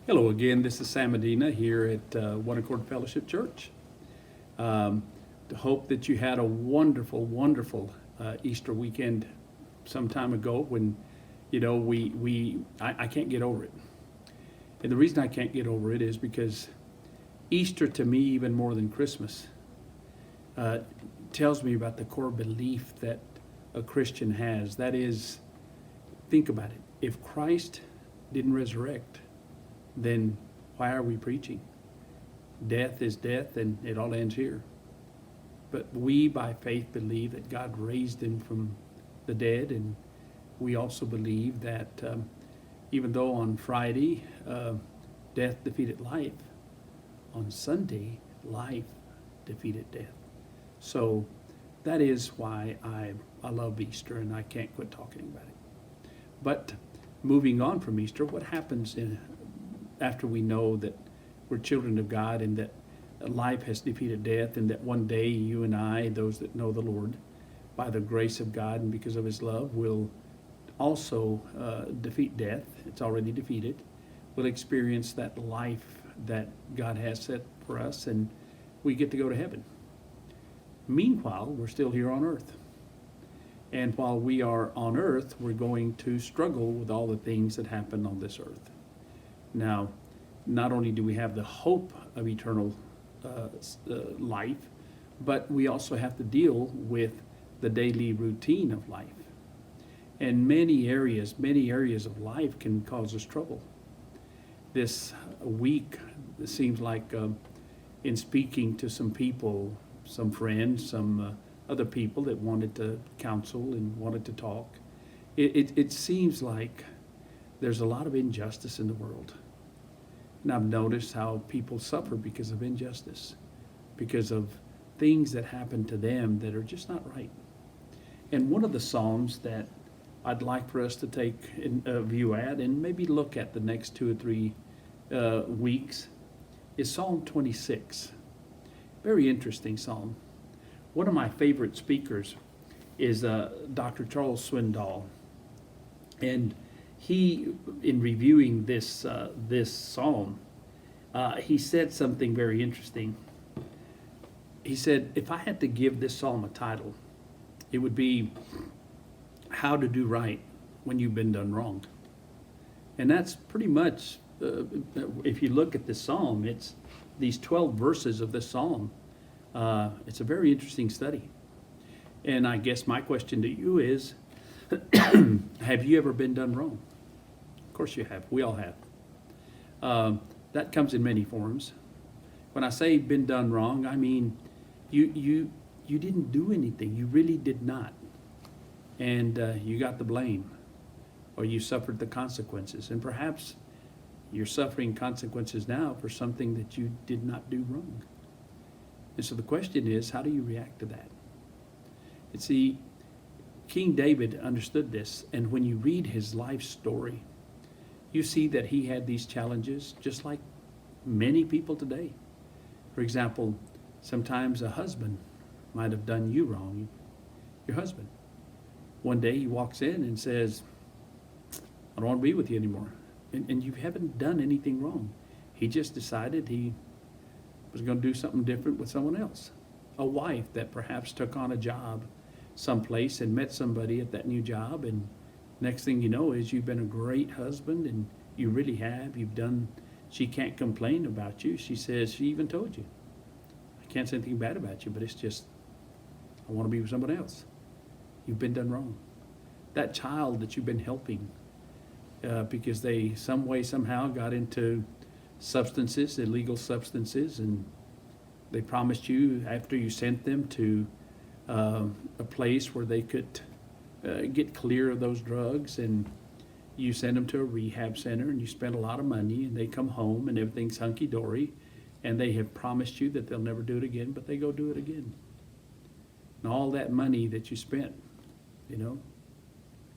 Hello again, this is Sam Medina here at One Accord Fellowship Church. To hope that you had a wonderful Easter weekend some time ago when, I can't get over it. And the reason I can't get over it is because Easter, to me, even more than Christmas, tells me about the core belief that a Christian has. That is, think about it. If Christ didn't resurrect, then why are we preaching? Death is death and it all ends here. But we, by faith, believe that God raised him from the dead, and we also believe that even though on Friday death defeated life, on Sunday life defeated death. So that is why I love Easter, and I can't quit talking about it. But moving on from Easter, what happens after we know that we're children of God and that life has defeated death, and that one day you and I, those that know the Lord, by the grace of God and because of his love, will also defeat death. It's already defeated. We'll experience that life that God has set for us, and we get to go to heaven. Meanwhile, we're still here on earth. And while we are on earth, we're going to struggle with all the things that happen on this earth. Now, not only do we have the hope of eternal life, but we also have to deal with the daily routine of life. And many areas of life can cause us trouble. This week, it seems like in speaking to some people, some friends, some other people that wanted to counsel and wanted to talk, it seems like there's a lot of injustice in the world. And I've noticed how people suffer because of injustice, because of things that happen to them that are just not right. And one of the Psalms that I'd like for us to take a view at and maybe look at the next 2 or 3 weeks is Psalm 26. Very interesting Psalm. One of my favorite speakers is Dr. Charles Swindoll. And he, in reviewing this psalm, he said something very interesting. He said, if I had to give this psalm a title, it would be How to Do Right When You've Been Done Wrong. And that's pretty much, if you look at this psalm, it's these 12 verses of this psalm. It's a very interesting study. And I guess my question to you is, have you ever been done wrong? Of course you have. We all have. That comes in many forms. When I say been done wrong, I mean you didn't do anything. You really did not. And you got the blame, or you suffered the consequences. And perhaps you're suffering consequences now for something that you did not do wrong. And so the question is, how do you react to that? And see, King David understood this, and when you read his life story, you see that he had these challenges just like many people today. For example, sometimes a husband might have done you wrong, your husband. One day he walks in and says, I don't want to be with you anymore. And you haven't done anything wrong. He just decided he was going to do something different with someone else. A wife that perhaps took on a job someplace and met somebody at that new job, and next thing you know is you've been a great husband, and you really have. You've done, she can't complain about you. She says, she even told you, I can't say anything bad about you, but it's just, I want to be with someone else. You've been done wrong. That child that you've been helping because they some way, somehow got into substances, illegal substances, and they promised you after you sent them to a place where they could get clear of those drugs, and you send them to a rehab center, and you spend a lot of money, and they come home and everything's hunky-dory, and they have promised you that they'll never do it again, but they go do it again. And all that money that you spent,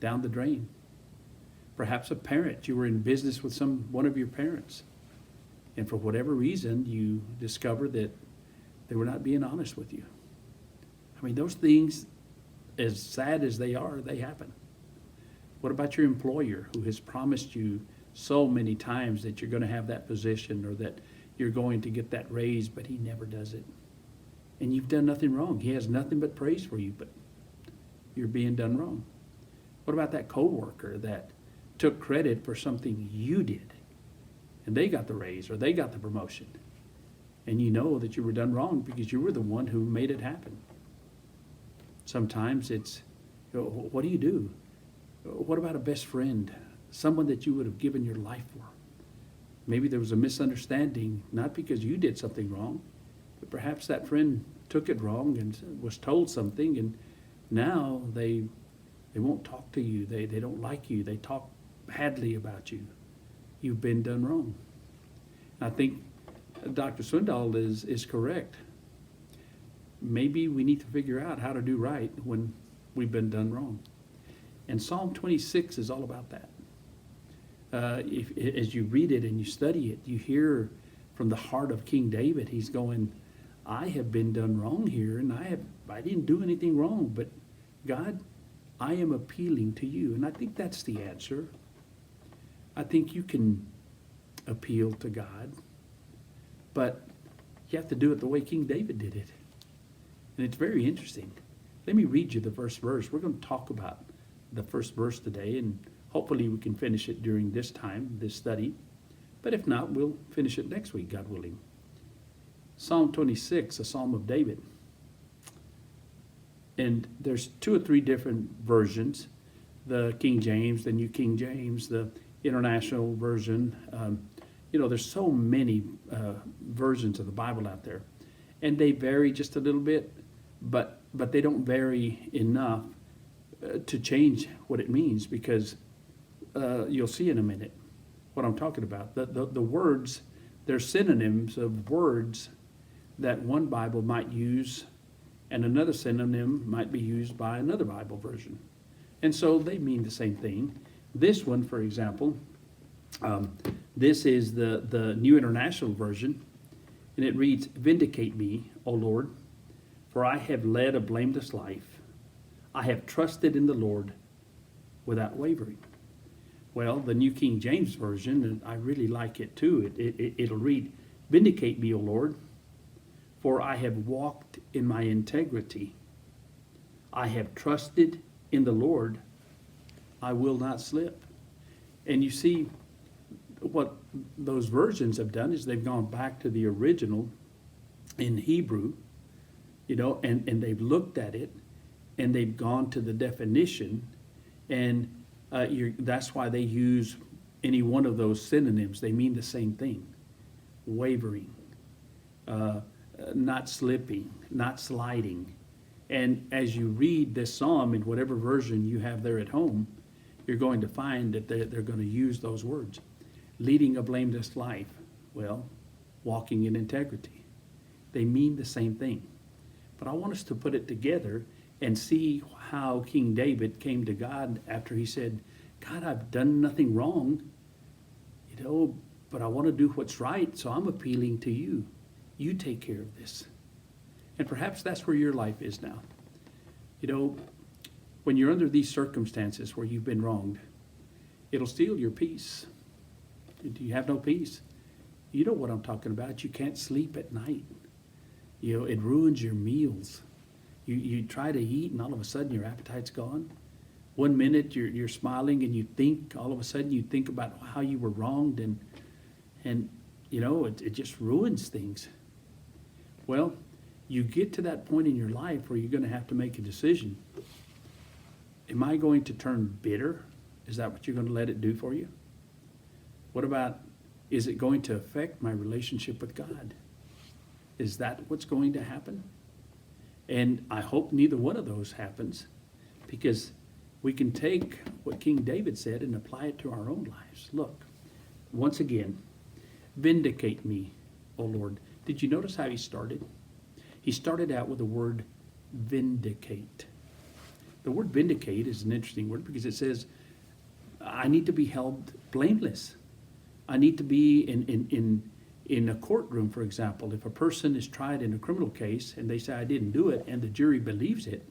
down the drain. Perhaps a parent, you were in business with one of your parents, and for whatever reason, you discovered that they were not being honest with you. I mean, those things, as sad as they are, they happen. What about your employer who has promised you so many times that you're going to have that position or that you're going to get that raise, but he never does it. And you've done nothing wrong. He has nothing but praise for you, but you're being done wrong. What about that coworker that took credit for something you did and they got the raise or they got the promotion? And you know that you were done wrong because you were the one who made it happen. Sometimes it's, what do you do? What about a best friend? Someone that you would have given your life for. Maybe there was a misunderstanding, not because you did something wrong, but perhaps that friend took it wrong and was told something, and now they won't talk to you. They don't like you. They talk badly about you. You've been done wrong. I think Dr. Swindoll is correct. Maybe we need to figure out how to do right when we've been done wrong. And Psalm 26 is all about that. As you read it and you study it, you hear from the heart of King David. He's going, I have been done wrong here, and I didn't do anything wrong, but God, I am appealing to you. And I think that's the answer. I think you can appeal to God, but you have to do it the way King David did it. And it's very interesting. Let me read you the first verse. We're going to talk about the first verse today, and hopefully we can finish it during this time, this study. But if not, we'll finish it next week, God willing. Psalm 26, a Psalm of David. And there's 2 or 3 different versions. The King James, the New King James, the International Version. There's so many versions of the Bible out there. And they vary just a little bit, but they don't vary enough to change what it means, because you'll see in a minute what I'm talking about. The words, they're synonyms of words that one Bible might use, and another synonym might be used by another Bible version. And so they mean the same thing. This one, for example, this is the New International Version, and it reads, Vindicate me, O Lord, for I have led a blameless life. I have trusted in the Lord without wavering. Well, the New King James Version, and I really like it too, it'll read, Vindicate me, O Lord, for I have walked in my integrity. I have trusted in the Lord. I will not slip. And you see, what those versions have done is they've gone back to the original in Hebrew, and they've looked at it, and they've gone to the definition, and that's why they use any one of those synonyms. They mean the same thing. Wavering, not slipping, not sliding. And as you read this psalm in whatever version you have there at home, you're going to find that they're going to use those words. Leading a blameless life, well, walking in integrity. They mean the same thing. But I want us to put it together and see how King David came to God after he said, God, I've done nothing wrong, but I want to do what's right, so I'm appealing to you. You take care of this. And perhaps that's where your life is now. When you're under these circumstances where you've been wronged, it'll steal your peace. Do you have no peace? You know what I'm talking about. You can't sleep at night. It ruins your meals. You try to eat, and all of a sudden your appetite's gone. 1 minute you're smiling, and you think, all of a sudden you think about how you were wronged, and it just ruins things. Well, you get to that point in your life where you're going to have to make a decision. Am I going to turn bitter? Is that what you're going to let it do for you? What about, is it going to affect my relationship with God? Is that what's going to happen? And I hope neither one of those happens, because we can take what King David said and apply it to our own lives. Look, once again, vindicate me, O Lord. Did you notice how he started? He started out with the word vindicate. The word vindicate is an interesting word because it says, I need to be held blameless. I need to be in a courtroom, for example. If a person is tried in a criminal case and they say, I didn't do it, and the jury believes it,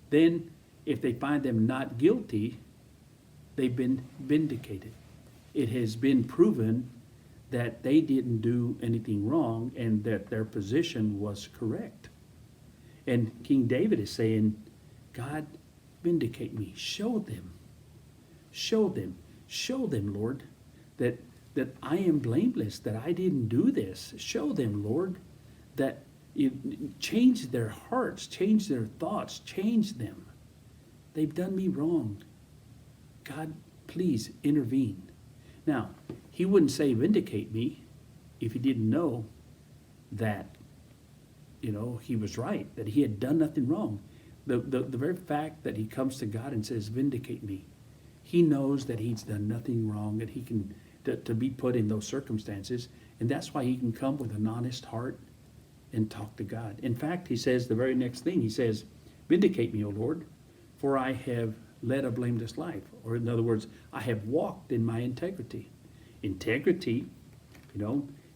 then if they find them not guilty, they've been vindicated. it has been proven that they didn't do anything wrong and that their position was correct. And King David is saying, God, vindicate me. Show them, Lord, that I am blameless, that I didn't do this. Show them, Lord, that you change their hearts, change their thoughts, change them. They've done me wrong. God, please intervene. Now, he wouldn't say vindicate me if he didn't know that, he was right, that he had done nothing wrong. The very fact that he comes to God and says, vindicate me, he knows that he's done nothing wrong, that he can, to be put in those circumstances, and that's why he can come with an honest heart and talk to God. In fact, he says the very next thing, he says, vindicate me, O Lord, for I have led a blameless life. Or in other words, I have walked in my integrity. Integrity,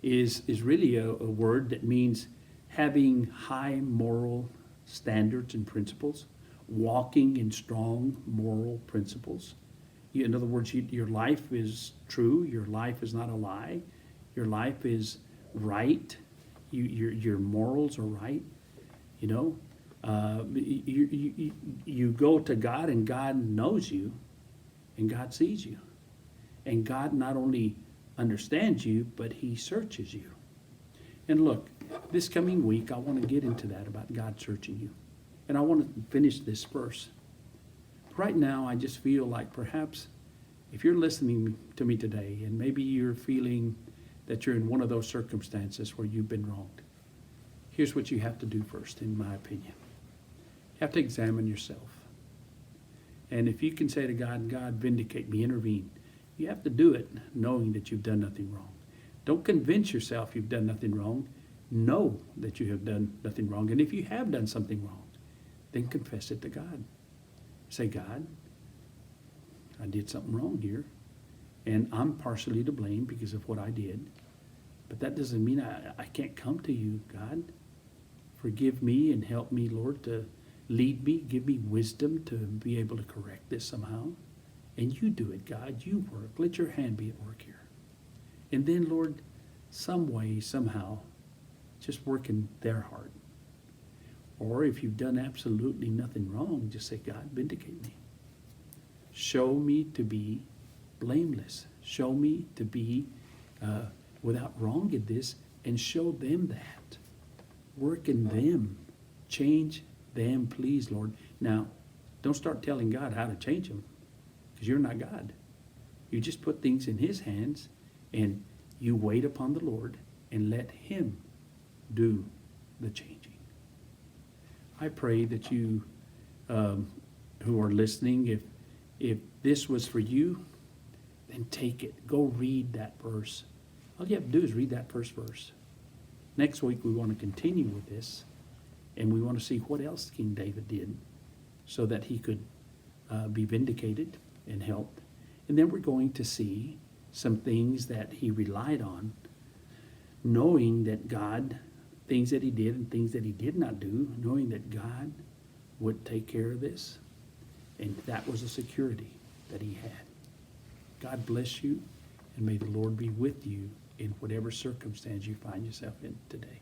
is really a word that means having high moral standards and principles, walking in strong moral principles. In other words, your life is true, your life is not a lie, your life is right, your morals are right, you go to God and God knows you and God sees you. And God not only understands you, but he searches you. And look, this coming week, I want to get into that about God searching you. And I want to finish this verse. Right now, I just feel like perhaps if you're listening to me today and maybe you're feeling that you're in one of those circumstances where you've been wronged, here's what you have to do first, in my opinion. You have to examine yourself. And if you can say to God, God, vindicate me, intervene, you have to do it knowing that you've done nothing wrong. Don't convince yourself you've done nothing wrong. Know that you have done nothing wrong. And if you have done something wrong, then confess it to God. Say, God, I did something wrong here, and I'm partially to blame because of what I did. But that doesn't mean I can't come to you, God. Forgive me and help me, Lord, to lead me, give me wisdom to be able to correct this somehow. And you do it, God. You work. Let your hand be at work here. And then, Lord, some way, somehow, just work in their heart. Or if you've done absolutely nothing wrong, just say, God, vindicate me. Show me to be blameless. Show me to be without wrong in this, and show them that. Work in them. Change them, please, Lord. Now, don't start telling God how to change them, because you're not God. You just put things in his hands, and you wait upon the Lord and let him do the changing. I pray that you who are listening, if this was for you, then take it. Go read that verse. All you have to do is read that first verse. Next week we want to continue with this, and we want to see what else King David did so that he could be vindicated and helped. And then we're going to see some things that he relied on, knowing that God, things that he did and things that he did not do, knowing that God would take care of this. And that was a security that he had. God bless you, and may the Lord be with you in whatever circumstance you find yourself in today.